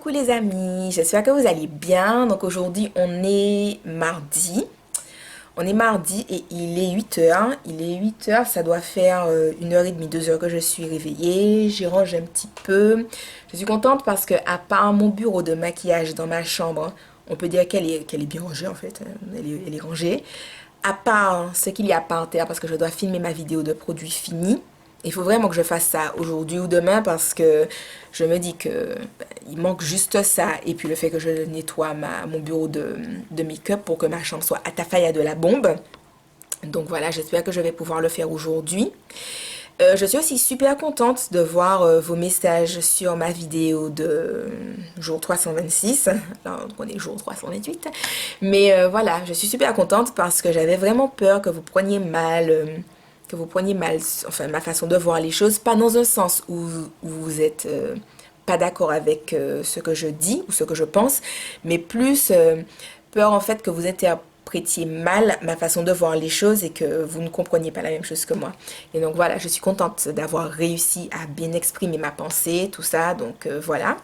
coucou les amis, j'espère que vous allez bien. Donc aujourd'hui on est mardi. On est mardi et il est 8 heures. Il est 8 heures, ça doit faire 1h30, 2 heures que je suis réveillée. J'ai rangé un petit peu. Je suis contente parce que à part mon bureau de maquillage dans ma chambre, on peut dire qu'elle est bien rangée en fait. Elle est rangée. À part ce qu'il y a par terre parce que je dois filmer ma vidéo de produits finis. Il faut vraiment que je fasse ça aujourd'hui ou demain parce que je me dis que il manque juste ça et puis le fait que je nettoie mon bureau de make-up pour que ma chambre soit à de la bombe. Donc voilà, j'espère que je vais pouvoir le faire aujourd'hui. Je suis aussi super contente de voir vos messages sur ma vidéo de jour 326. Là, on est jour 328. Mais voilà, je suis super contente parce que j'avais vraiment peur que vous preniez mal enfin ma façon de voir les choses, pas dans un sens où vous êtes pas d'accord avec ce que je dis ou ce que je pense, mais plus peur en fait que vous interprétiez mal ma façon de voir les choses et que vous ne compreniez pas la même chose que moi. Et donc voilà, je suis contente d'avoir réussi à bien exprimer ma pensée, tout ça, donc voilà.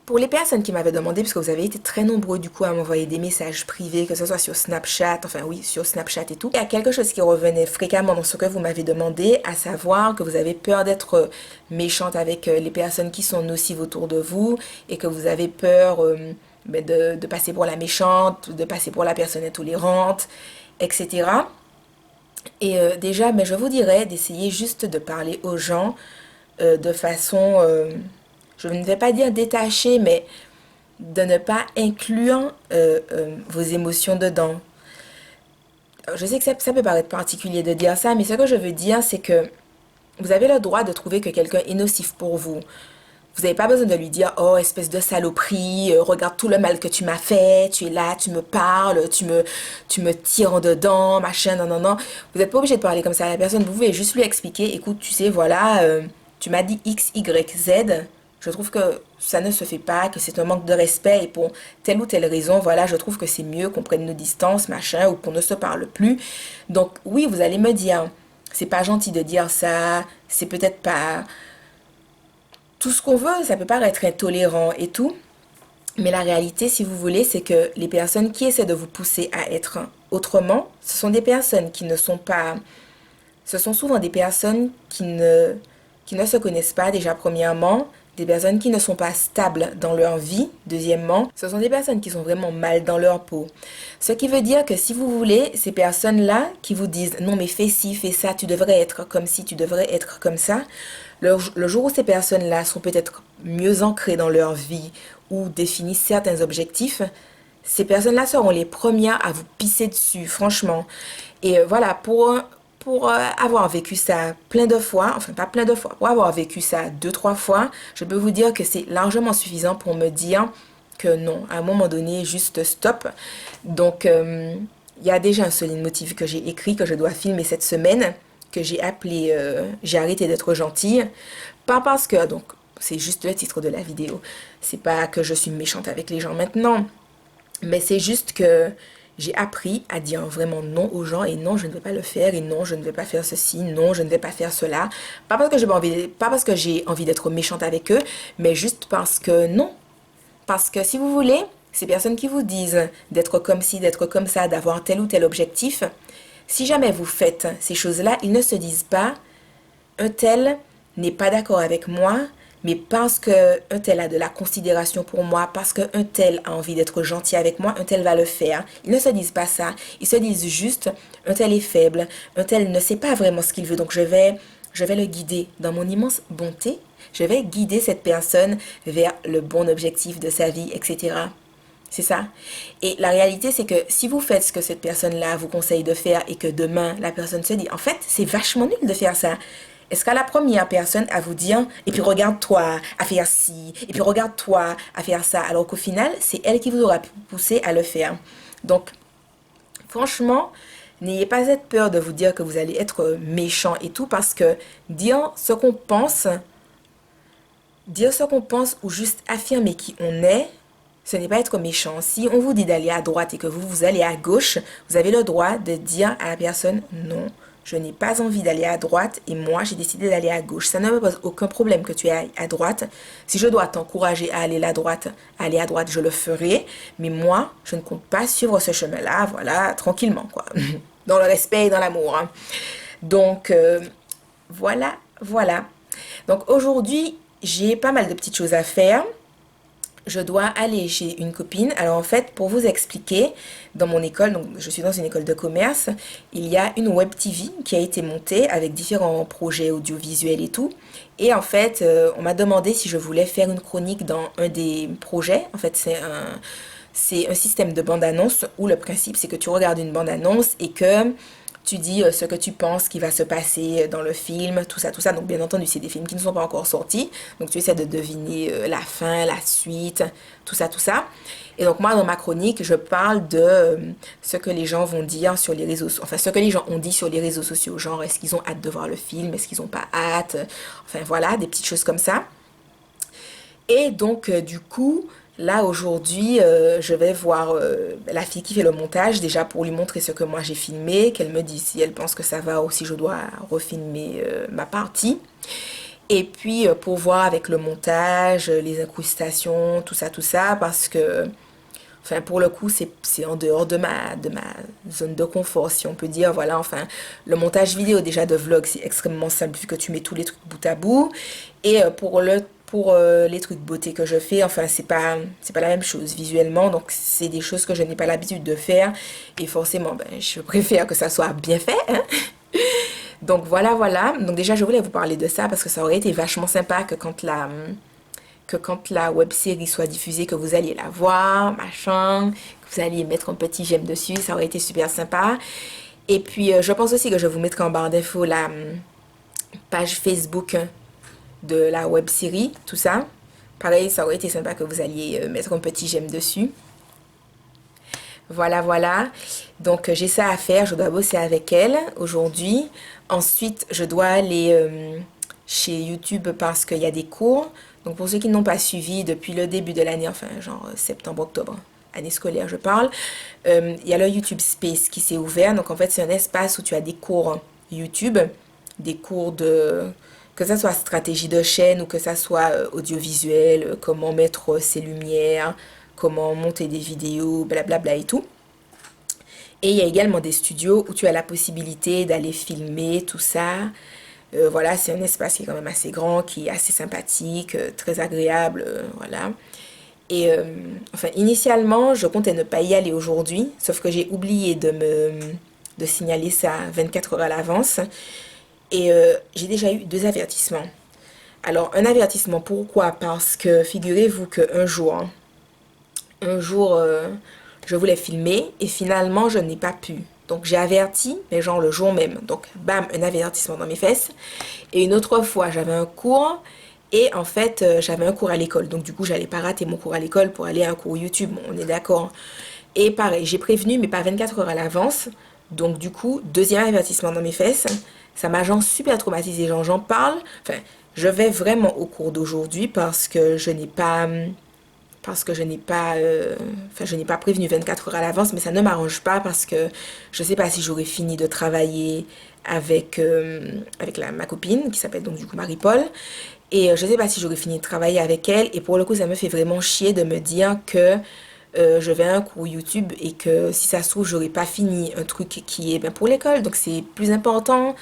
Pour les personnes qui m'avaient demandé, parce que vous avez été très nombreux du coup à m'envoyer des messages privés, que ce soit sur Snapchat, enfin oui, sur Snapchat et tout, il y a quelque chose qui revenait fréquemment dans ce que vous m'avez demandé, à savoir que vous avez peur d'être méchante avec les personnes qui sont nocives autour de vous et que vous avez peur de passer pour la méchante, de passer pour la personne intolérante, etc. Et déjà, mais je vous dirais d'essayer juste de parler aux gens de façon, je ne vais pas dire détachée, mais de ne pas inclure vos émotions dedans. Je sais que ça peut paraître particulier de dire ça, mais ce que je veux dire, c'est que vous avez le droit de trouver que quelqu'un est nocif pour vous. Vous n'avez pas besoin de lui dire, oh, espèce de saloperie, regarde tout le mal que tu m'as fait, tu es là, tu me parles, tu me tires en dedans, machin, non, non, non. Vous n'êtes pas obligé de parler comme ça à la personne, vous pouvez juste lui expliquer, écoute, tu sais, voilà, tu m'as dit X, Y, Z, je trouve que ça ne se fait pas, que c'est un manque de respect et pour telle ou telle raison, voilà, je trouve que c'est mieux qu'on prenne nos distances, machin, ou qu'on ne se parle plus. Donc oui, vous allez me dire, c'est pas gentil de dire ça, c'est peut-être pas tout ce qu'on veut, ça peut paraître intolérant et tout, mais la réalité, si vous voulez, c'est que les personnes qui essaient de vous pousser à être autrement, ce sont des personnes qui ne sont pas... Ce sont souvent des personnes qui ne se connaissent pas déjà premièrement, des personnes qui ne sont pas stables dans leur vie, deuxièmement. Ce sont des personnes qui sont vraiment mal dans leur peau. Ce qui veut dire que si vous voulez, ces personnes-là qui vous disent non mais fais ci, fais ça, tu devrais être comme ci, tu devrais être comme ça, le jour où ces personnes-là sont peut-être mieux ancrées dans leur vie ou définissent certains objectifs, ces personnes-là seront les premières à vous pisser dessus, franchement. Et voilà, pour avoir vécu ça plein de fois, enfin pas plein de fois, pour avoir vécu ça 2, 3 fois, je peux vous dire que c'est largement suffisant pour me dire que non, à un moment donné, juste stop. Donc, il y a déjà un solide motif que j'ai écrit, que je dois filmer cette semaine, que j'ai appelé J'ai arrêté d'être gentille. Pas parce que, donc, c'est juste le titre de la vidéo. C'est pas que je suis méchante avec les gens maintenant, mais c'est juste que j'ai appris à dire vraiment non aux gens et non, je ne vais pas le faire et non, je ne vais pas faire ceci, non, je ne vais pas faire cela. Pas parce que j'ai envie d'être méchante avec eux, mais juste parce que non. Parce que si vous voulez, ces personnes qui vous disent d'être comme ci, d'être comme ça, d'avoir tel ou tel objectif, si jamais vous faites ces choses-là, ils ne se disent pas un tel n'est pas d'accord avec moi, mais parce que un tel a de la considération pour moi, parce que un tel a envie d'être gentil avec moi, un tel va le faire. Ils ne se disent pas ça. Ils se disent juste, un tel est faible, un tel ne sait pas vraiment ce qu'il veut, donc je vais le guider dans mon immense bonté. Je vais guider cette personne vers le bon objectif de sa vie, etc. C'est ça. Et la réalité, c'est que si vous faites ce que cette personne-là vous conseille de faire et que demain, la personne se dit, en fait, c'est vachement nul de faire ça. Est-ce qu'à la première personne à vous dire, et puis regarde-toi à faire ci, et puis regarde-toi à faire ça, alors qu'au final, c'est elle qui vous aura poussé à le faire. Donc, franchement, n'ayez pas cette peur de vous dire que vous allez être méchant et tout, parce que dire ce qu'on pense ou juste affirmer qui on est, ce n'est pas être méchant. Si on vous dit d'aller à droite et que vous allez à gauche, vous avez le droit de dire à la personne non, je n'ai pas envie d'aller à droite et moi j'ai décidé d'aller à gauche. Ça ne me pose aucun problème que tu ailles à droite. Si je dois t'encourager à aller à droite, je le ferai. Mais moi, je ne compte pas suivre ce chemin-là, voilà, tranquillement, quoi. Dans le respect et dans l'amour, hein. Donc, voilà, voilà. Donc aujourd'hui, j'ai pas mal de petites choses à faire. Je dois aller chez une copine. Alors en fait, pour vous expliquer, dans mon école, donc je suis dans une école de commerce, il y a une web TV qui a été montée avec différents projets audiovisuels et tout. Et en fait, on m'a demandé si je voulais faire une chronique dans un des projets. En fait, c'est un système de bande-annonce où le principe c'est que tu regardes une bande-annonce et que tu dis ce que tu penses qui va se passer dans le film, tout ça, tout ça. Donc bien entendu, c'est des films qui ne sont pas encore sortis. Donc tu essaies de deviner la fin, la suite, tout ça, tout ça. Et donc moi, dans ma chronique, je parle de ce que les gens vont dire sur les réseaux sociaux. Enfin, ce que les gens ont dit sur les réseaux sociaux. Genre, est-ce qu'ils ont hâte de voir le film? Est-ce qu'ils n'ont pas hâte? Enfin voilà, des petites choses comme ça. Et donc, du coup, là, aujourd'hui, je vais voir la fille qui fait le montage, déjà pour lui montrer ce que moi j'ai filmé, qu'elle me dise si elle pense que ça va ou si je dois refilmer ma partie. Et puis, pour voir avec le montage, les incrustations, tout ça, parce que, enfin, pour le coup, c'est en dehors de ma zone de confort, si on peut dire. Voilà, enfin, le montage vidéo déjà de vlog, c'est extrêmement simple vu que tu mets tous les trucs bout à bout. Et pour les trucs beauté que je fais, enfin, c'est pas la même chose visuellement. Donc, c'est des choses que je n'ai pas l'habitude de faire. Et forcément, ben, je préfère que ça soit bien fait, hein. Donc, voilà, voilà. Donc, déjà, je voulais vous parler de ça parce que ça aurait été vachement sympa que quand la web série soit diffusée, que vous alliez la voir, machin, que vous alliez mettre un petit j'aime dessus, ça aurait été super sympa. Et puis, je pense aussi que je vous mettrai en barre d'infos la page Facebook de la web série, tout ça. Pareil, ça aurait été sympa que vous alliez mettre un petit j'aime dessus. Voilà, voilà. Donc, j'ai ça à faire. Je dois bosser avec elle aujourd'hui. Ensuite, je dois aller chez YouTube parce qu'il y a des cours. Donc, pour ceux qui n'ont pas suivi depuis le début de l'année, enfin, genre septembre, octobre, année scolaire, je parle, il y a le YouTube Space qui s'est ouvert. Donc, en fait, c'est un espace où tu as des cours YouTube, des cours de que ça soit stratégie de chaîne ou que ça soit audiovisuel, comment mettre ses lumières, comment monter des vidéos, blablabla et tout. Et il y a également des studios où tu as la possibilité d'aller filmer tout ça. Voilà, c'est un espace qui est quand même assez grand, qui est assez sympathique, très agréable, voilà. Et enfin, initialement, je comptais ne pas y aller aujourd'hui, sauf que j'ai oublié de signaler ça 24 heures à l'avance. Et j'ai déjà eu 2 avertissements. Alors, un avertissement, pourquoi? Parce que figurez-vous qu'un jour, je voulais filmer et finalement, je n'ai pas pu. Donc, j'ai averti, mais genre le jour même. Donc, bam, un avertissement dans mes fesses. Et une autre fois, j'avais un cours et en fait, j'avais un cours à l'école. Donc, du coup, j'allais pas rater mon cours à l'école pour aller à un cours YouTube. Bon, on est d'accord. Et pareil, j'ai prévenu, mais pas 24 heures à l'avance. Donc, du coup, deuxième avertissement dans mes fesses. Ça m'a genre super traumatisée. Genre, j'en parle. Enfin, je vais vraiment au cours d'aujourd'hui parce que je n'ai pas enfin, je n'ai pas prévenu 24 heures à l'avance, mais ça ne m'arrange pas parce que je ne sais pas si j'aurai fini de travailler avec, ma copine, qui s'appelle donc du coup Marie-Paul, et je ne sais pas si j'aurai fini de travailler avec elle, et pour le coup, ça me fait vraiment chier de me dire que je vais à un cours YouTube et que si ça se trouve, j'aurai pas fini un truc qui est ben, pour l'école, donc c'est plus important.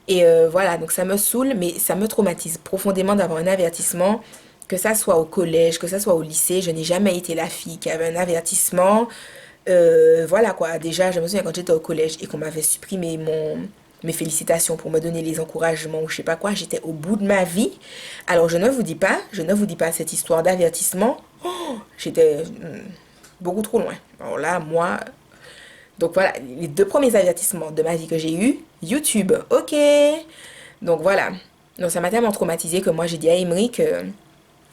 Et voilà, donc ça me saoule, mais ça me traumatise profondément d'avoir un avertissement, que ça soit au collège, que ça soit au lycée. Je n'ai jamais été la fille qui avait un avertissement. Voilà quoi, déjà, je me souviens quand j'étais au collège et qu'on m'avait supprimé mes félicitations pour me donner les encouragements ou je sais pas quoi, j'étais au bout de ma vie. Alors je ne vous dis pas cette histoire d'avertissement. Oh, j'étais beaucoup trop loin. Alors là, moi, donc voilà, les 2 premiers avertissements de ma vie que j'ai eu, YouTube, ok. Donc voilà. Donc ça m'a tellement traumatisée que moi j'ai dit à Emery que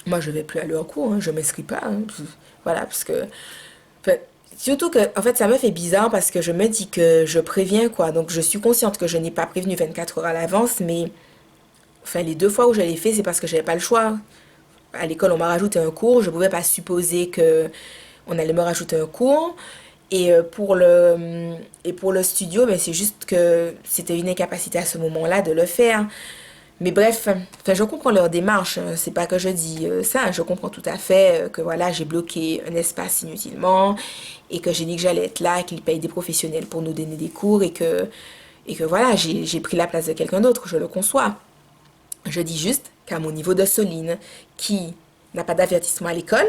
moi je vais plus aller en cours, hein, je m'inscris pas, hein. Voilà, parce que enfin, surtout que en fait ça me fait bizarre parce que je me dis que je préviens quoi. Donc je suis consciente que je n'ai pas prévenu 24 heures à l'avance, mais enfin les 2 fois où je l'ai fait, c'est parce que j'avais pas le choix. À l'école, on m'a rajouté un cours, je pouvais pas supposer que on allait me rajouter un cours. Et pour le studio, ben, c'est juste que c'était une incapacité à ce moment-là de le faire. Mais bref, enfin, je comprends leur démarche, hein. C'est pas que je dis ça, je comprends tout à fait que voilà, j'ai bloqué un espace inutilement et que j'ai dit que j'allais être là, qu'ils payent des professionnels pour nous donner des cours et que voilà, j'ai pris la place de quelqu'un d'autre, je le conçois. Je dis juste qu'à mon niveau de Soline, qui n'a pas d'avertissement à l'école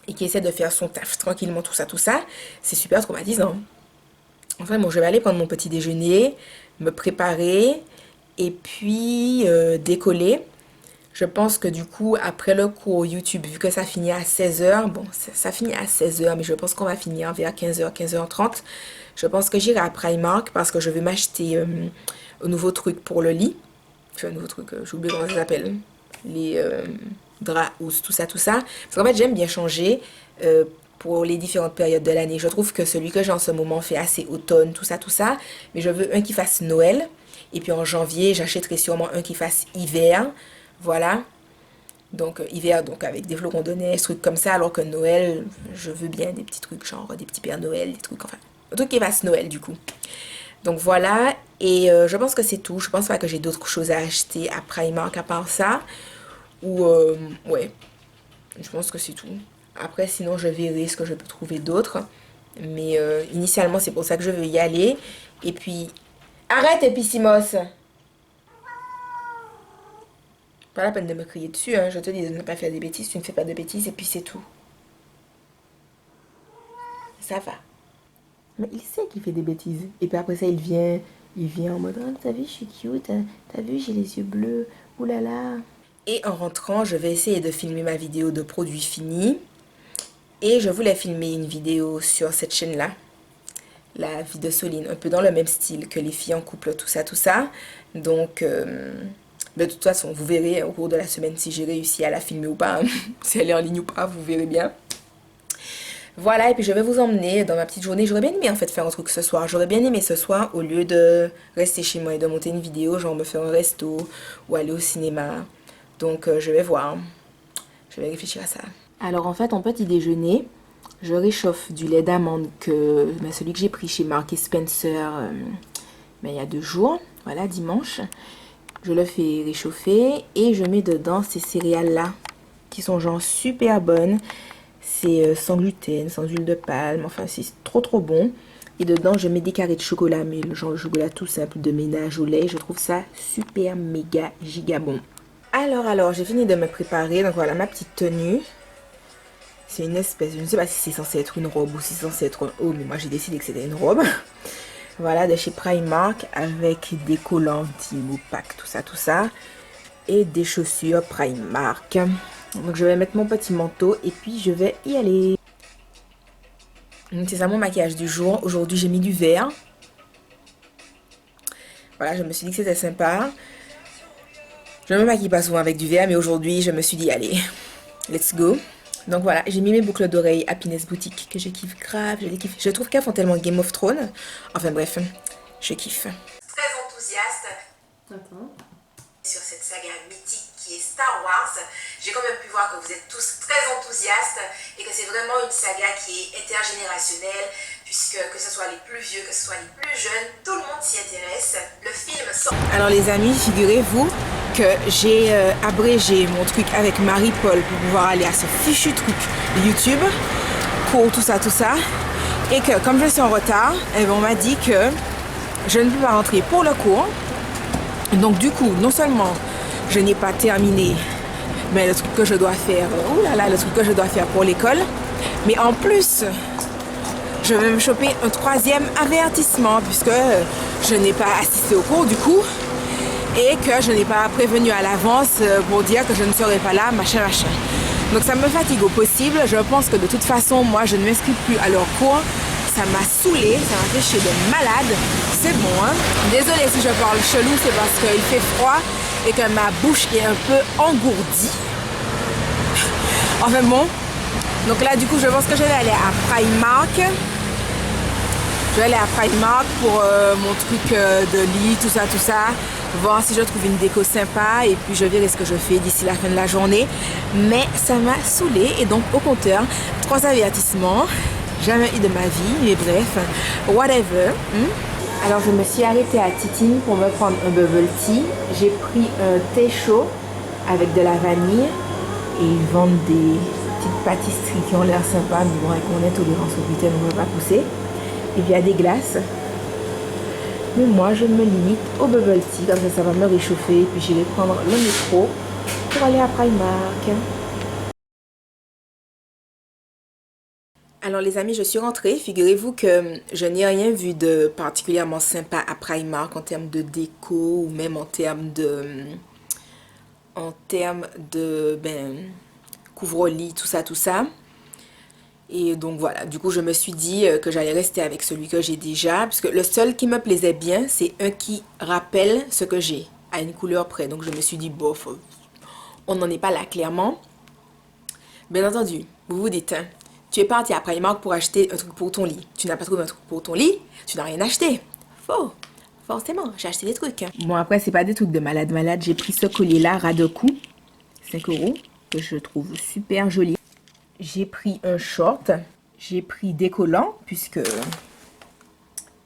et qui essaie de faire son taf tranquillement, tout ça, c'est super traumatisant. Enfin bon, je vais aller prendre mon petit déjeuner, me préparer et puis décoller. Je pense que du coup, après le cours YouTube, vu que ça finit à 16h, bon, ça finit à 16h, mais je pense qu'on va finir vers 15h, 15h30. Je pense que j'irai à Primark parce que je vais m'acheter un nouveau truc pour le lit. Enfin, un nouveau truc, j'ai oublié comment ça s'appelle. Les draps, housses, tout ça, tout ça. Parce qu'en fait, j'aime bien changer pour les différentes périodes de l'année. Je trouve que celui que j'ai en ce moment fait assez automne, tout ça, tout ça. Mais je veux un qui fasse Noël. Et puis en janvier, j'achèterai sûrement un qui fasse hiver. Voilà. Donc hiver, donc avec des flocons de neige, trucs comme ça. Alors que Noël, je veux bien des petits trucs, genre des petits Pères Noël, des trucs, enfin. Un truc qui fasse Noël, du coup. Donc voilà. Et je pense que c'est tout. Je pense pas que j'ai d'autres choses à acheter à Primark à part ça. Ou, ouais. Je pense que c'est tout. Après, sinon, je verrai ce que je peux trouver d'autre. Mais initialement, c'est pour ça que je veux y aller. Et puis... Arrête, Epissimos! Pas la peine de me crier dessus, hein. Je te dis de ne pas faire des bêtises. Tu ne fais pas de bêtises et puis c'est tout. Ça va. Mais il sait qu'il fait des bêtises. Et puis après ça, il vient en mode, oh, t'as vu, je suis cute. T'as vu, j'ai les yeux bleus. Ouh là là. Et en rentrant, je vais essayer de filmer ma vidéo de produits finis. Et je voulais filmer une vidéo sur cette chaîne-là. La vie de Soline, un peu dans le même style que les filles en couple, tout ça, tout ça. Donc, de toute façon, vous verrez au cours de la semaine si j'ai réussi à la filmer ou pas. Si elle est en ligne ou pas, vous verrez bien. Voilà, et puis je vais vous emmener dans ma petite journée. J'aurais bien aimé en fait faire un truc ce soir. J'aurais bien aimé ce soir, au lieu de rester chez moi et de monter une vidéo, genre me faire un resto ou aller au cinéma. Donc, je vais voir. Je vais réfléchir à ça. Alors en fait, en petit déjeuner, je réchauffe du lait d'amande celui que j'ai pris chez Marks & Spencer il y a 2 jours, voilà, dimanche. Je le fais réchauffer et je mets dedans ces céréales-là qui sont genre super bonnes. C'est sans gluten, sans huile de palme, enfin c'est trop bon. Et dedans je mets des carrés de chocolat, mais le genre de chocolat tout simple de ménage au lait. Je trouve ça super méga giga bon. Alors, j'ai fini de me préparer, donc voilà ma petite tenue. C'est une espèce, je ne sais pas si c'est censé être une robe ou si c'est censé être un haut, mais moi j'ai décidé que c'était une robe. Voilà, de chez Primark avec des collants anti-opaques, tout ça. Et des chaussures Primark. Donc je vais mettre mon petit manteau et puis je vais y aller. C'est ça mon maquillage du jour. Aujourd'hui j'ai mis du vert. Voilà, je me suis dit que c'était sympa. Je ne me maquille pas souvent avec du vert, mais aujourd'hui je me suis dit allez, let's go. Donc voilà, j'ai mis mes boucles d'oreilles Happiness Boutique que je kiffe grave, je les kiffe. Je trouve qu'elles font tellement Game of Thrones. Enfin bref, je kiffe. Très enthousiaste sur cette saga mythique qui est Star Wars. J'ai quand même pu voir que vous êtes tous très enthousiastes et que c'est vraiment une saga qui est intergénérationnelle, puisque que ce soit les plus vieux, que ce soit les plus jeunes, tout le monde s'y intéresse. Le film sort. Alors les amis, figurez-vous que j'ai abrégé mon truc avec Marie-Paul pour pouvoir aller à ce fichu truc YouTube, cours, tout ça, et que comme je suis en retard, on m'a dit que je ne peux pas rentrer pour le cours. Donc du coup, non seulement je n'ai pas terminé mais le truc que je dois faire, le truc que je dois faire pour l'école, mais en plus, je vais me choper un 3e avertissement puisque je n'ai pas assisté au cours du coup et que je n'ai pas prévenu à l'avance pour dire que je ne serai pas là, machin. Donc ça me fatigue au possible. Je pense que de toute façon, moi, je ne m'inscris plus à leur cours. Ça m'a saoulé, ça m'a fait chier de malade. C'est bon, hein. Désolée si je parle chelou, c'est parce qu'il fait froid et que ma bouche est un peu engourdie. Enfin bon. Donc là, du coup, je pense que je vais aller à Primark. Je vais aller à Primark pour mon truc de lit, tout ça. Voir si je trouve une déco sympa et puis je verrai ce que je fais d'ici la fin de la journée. Mais ça m'a saoulé et donc au compteur, 3 avertissements. Jamais eu de ma vie, mais bref, whatever. Alors je me suis arrêtée à Titine pour me prendre un bubble tea. J'ai pris un thé chaud avec de la vanille et ils vendent des petites pâtisseries qui ont l'air sympas, mais bon, avec mon intolérance au gluten, on ne va pas pousser. Et puis il y a des glaces. Mais moi, je me limite au bubble tea, comme ça va me réchauffer. Et puis je vais prendre le métro pour aller à Primark. Alors les amis, je suis rentrée. Figurez-vous que je n'ai rien vu de particulièrement sympa à Primark en termes de déco ou même en termes de couvre-lit, tout ça, tout ça. Et donc voilà, du coup je me suis dit que j'allais rester avec celui que j'ai déjà, parce que le seul qui me plaisait bien, c'est un qui rappelle ce que j'ai, à une couleur près. Donc je me suis dit, bof, on n'en est pas là clairement. Bien entendu, vous vous dites, hein, tu es parti à Primark pour acheter un truc pour ton lit. Tu n'as pas trouvé un truc pour ton lit, tu n'as rien acheté. Faux. Forcément, j'ai acheté des trucs. Bon, après, c'est pas des trucs de malade. J'ai pris ce collier-là, ras de cou, 5 €, que je trouve super joli. J'ai pris un short. J'ai pris des collants, puisque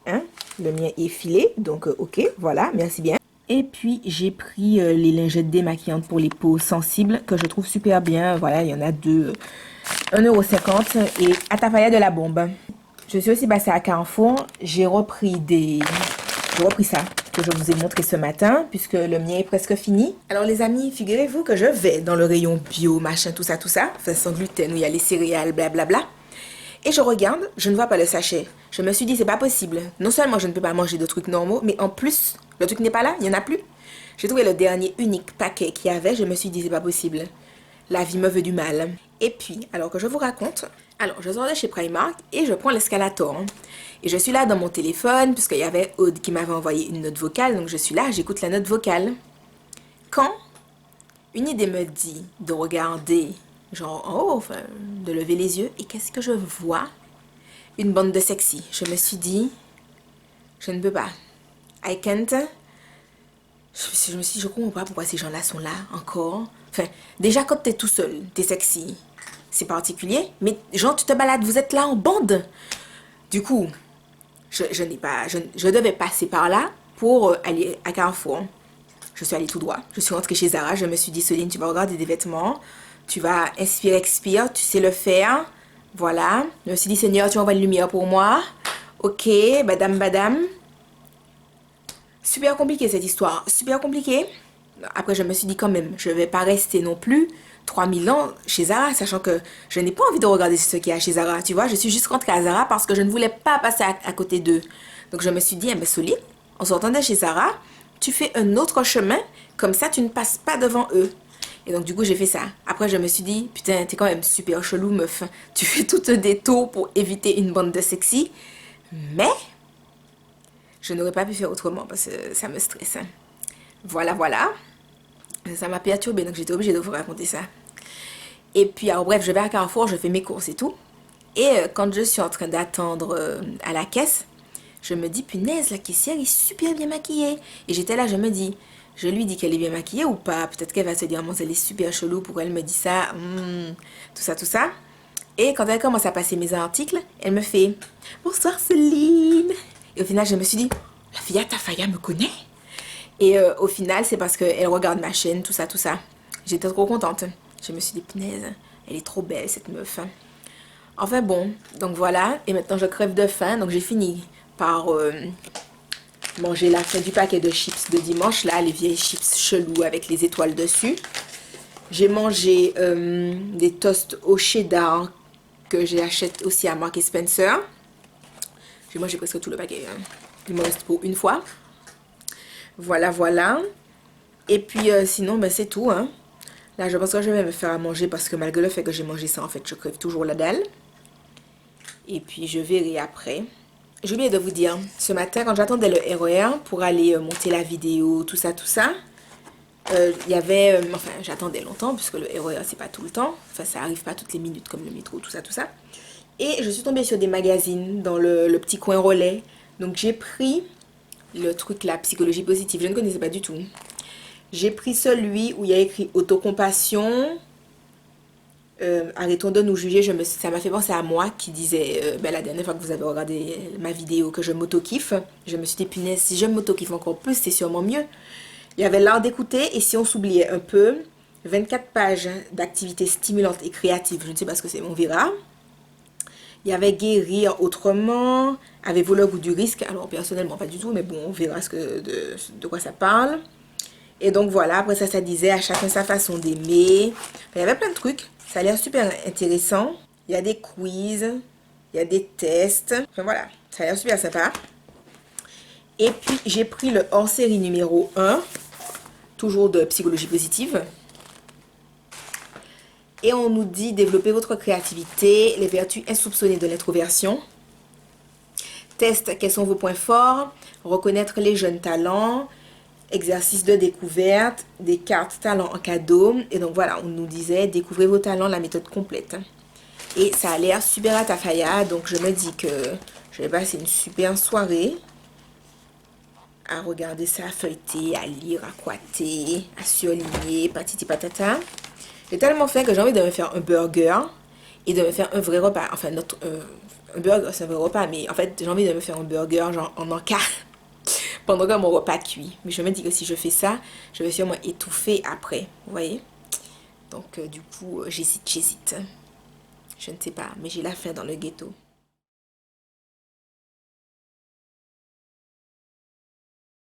hein, le mien est filé. Donc, ok, voilà, merci bien. Et puis, j'ai pris les lingettes démaquillantes pour les peaux sensibles, que je trouve super bien. Voilà, il y en a deux, 1,50 € et à Tafaya de la bombe. Je suis aussi passée à Carrefour. J'ai repris ça que je vous ai montré ce matin, puisque le mien est presque fini. Alors les amis, figurez-vous que je vais dans le rayon bio, machin, tout ça, enfin sans gluten, où il y a les céréales, blablabla. Et je regarde, je ne vois pas le sachet. Je me suis dit, c'est pas possible. Non seulement je ne peux pas manger de trucs normaux, mais en plus, le truc n'est pas là, il n'y en a plus. J'ai trouvé le dernier unique paquet qu'il y avait, je me suis dit, c'est pas possible. La vie me veut du mal. Et puis, alors que je vous raconte, alors je sors de chez Primark et je prends l'escalator. Et je suis là dans mon téléphone, puisqu'il y avait Aude qui m'avait envoyé une note vocale, donc je suis là, j'écoute la note vocale. Quand une idée me dit de regarder, genre en haut, enfin, de lever les yeux, et qu'est-ce que je vois? Une bande de sexy. Je me suis dit, je ne peux pas. I can't. Je me suis dit, je comprends pas pourquoi ces gens-là sont là encore. Enfin, déjà quand t'es tout seul, t'es sexy, c'est particulier. Mais genre, tu te balades, vous êtes là en bande. Du coup, je devais passer par là pour aller à Carrefour. Je suis allée tout droit. Je suis rentrée chez Zara. Je me suis dit, Soline, tu vas regarder des vêtements. Tu vas inspirer, expire. Tu sais le faire. Voilà. Je me suis dit, Seigneur, tu envoies une lumière pour moi. Ok, badam. Super compliqué cette histoire. Super compliqué. Après, je me suis dit quand même, je vais pas rester non plus 3000 ans chez Zara, sachant que je n'ai pas envie de regarder ce qu'il y a chez Zara. Tu vois, je suis juste rentrée à Zara parce que je ne voulais pas passer à côté d'eux. Donc, je me suis dit, Soline, en sortant de chez Zara, tu fais un autre chemin, comme ça, tu ne passes pas devant eux. Et donc, du coup, j'ai fait ça. Après, je me suis dit, putain, t'es quand même super chelou, meuf. Tu fais tout un détour pour éviter une bande de sexy. Mais je n'aurais pas pu faire autrement parce que ça me stresse. Voilà. Ça m'a perturbée, donc j'étais obligée de vous raconter ça. Et puis, alors bref, je vais à Carrefour, je fais mes courses et tout. Et quand je suis en train d'attendre à la caisse, je me dis, punaise, la caissière est super bien maquillée. Et j'étais là, je me dis, je lui dis qu'elle est bien maquillée ou pas. Peut-être qu'elle va se dire, bon, elle est super chelou, pourquoi elle me dit ça, tout ça. Et quand elle commence à passer mes articles, elle me fait, bonsoir Céline. Et au final, je me suis dit, la fille à Tafaya me connaît. Et au final, c'est parce qu'elle regarde ma chaîne, tout ça. J'étais trop contente. Je me suis dit, punaise, elle est trop belle, cette meuf. Enfin bon, donc voilà. Et maintenant, je crève de faim. Donc j'ai fini par manger la fin du paquet de chips de dimanche. Là, les vieilles chips chelous avec les étoiles dessus. J'ai mangé des toasts au cheddar que j'achète aussi à Marks & Spencer. J'ai mangé presque tout le paquet. Il me reste pour une fois. Voilà. Et puis sinon, c'est tout. Là, je pense que je vais me faire à manger parce que malgré le fait que j'ai mangé ça, en fait, je crève toujours la dalle. Et puis, je verrai après. J'ai oublié de vous dire, ce matin, quand j'attendais le RER pour aller monter la vidéo, tout ça, il y avait... enfin, j'attendais longtemps puisque le RER, c'est pas tout le temps. Enfin, ça arrive pas toutes les minutes comme le métro, tout ça. Et je suis tombée sur des magazines dans le petit coin relais. Donc, j'ai pris le truc là, psychologie positive. Je ne connaissais pas du tout. J'ai pris celui où il y a écrit autocompassion, arrêtons de nous juger, ça m'a fait penser à moi qui disais, la dernière fois que vous avez regardé ma vidéo que je m'auto-kiffe, je me suis dit, punaise, si je m'auto-kiffe encore plus, c'est sûrement mieux. Il y avait l'art d'écouter et si on s'oubliait un peu, 24 pages d'activités stimulantes et créatives, je ne sais pas ce que c'est, on verra. Il y avait guérir autrement, avez-vous le goût du risque? Alors personnellement pas du tout, mais bon, on verra de quoi ça parle. Et donc voilà, après ça, ça disait à chacun sa façon d'aimer. Il y avait plein de trucs, ça a l'air super intéressant. Il y a des quiz, il y a des tests, enfin voilà, ça a l'air super sympa. Et puis j'ai pris le hors-série numéro 1, toujours de psychologie positive. Et on nous dit développer votre créativité, les vertus insoupçonnées de l'introversion. Test, quels sont vos points forts, reconnaître les jeunes talents, exercice de découverte, des cartes talents en cadeau. Et donc voilà, on nous disait découvrez vos talents, la méthode complète. Et ça a l'air super à tafaya, donc je me dis que je vais passer une super soirée à regarder ça, à feuilleter, à lire, à coiter, à surligner, patiti patata. J'ai tellement faim que j'ai envie de me faire un burger et de me faire un vrai repas. Enfin, un burger, c'est un vrai repas, mais en fait, j'ai envie de me faire un burger genre en encart pendant que mon repas cuit. Mais je me dis que si je fais ça, je vais sûrement étouffer après. Vous voyez? Donc, du coup, j'hésite. Je ne sais pas, mais j'ai la faim dans le ghetto.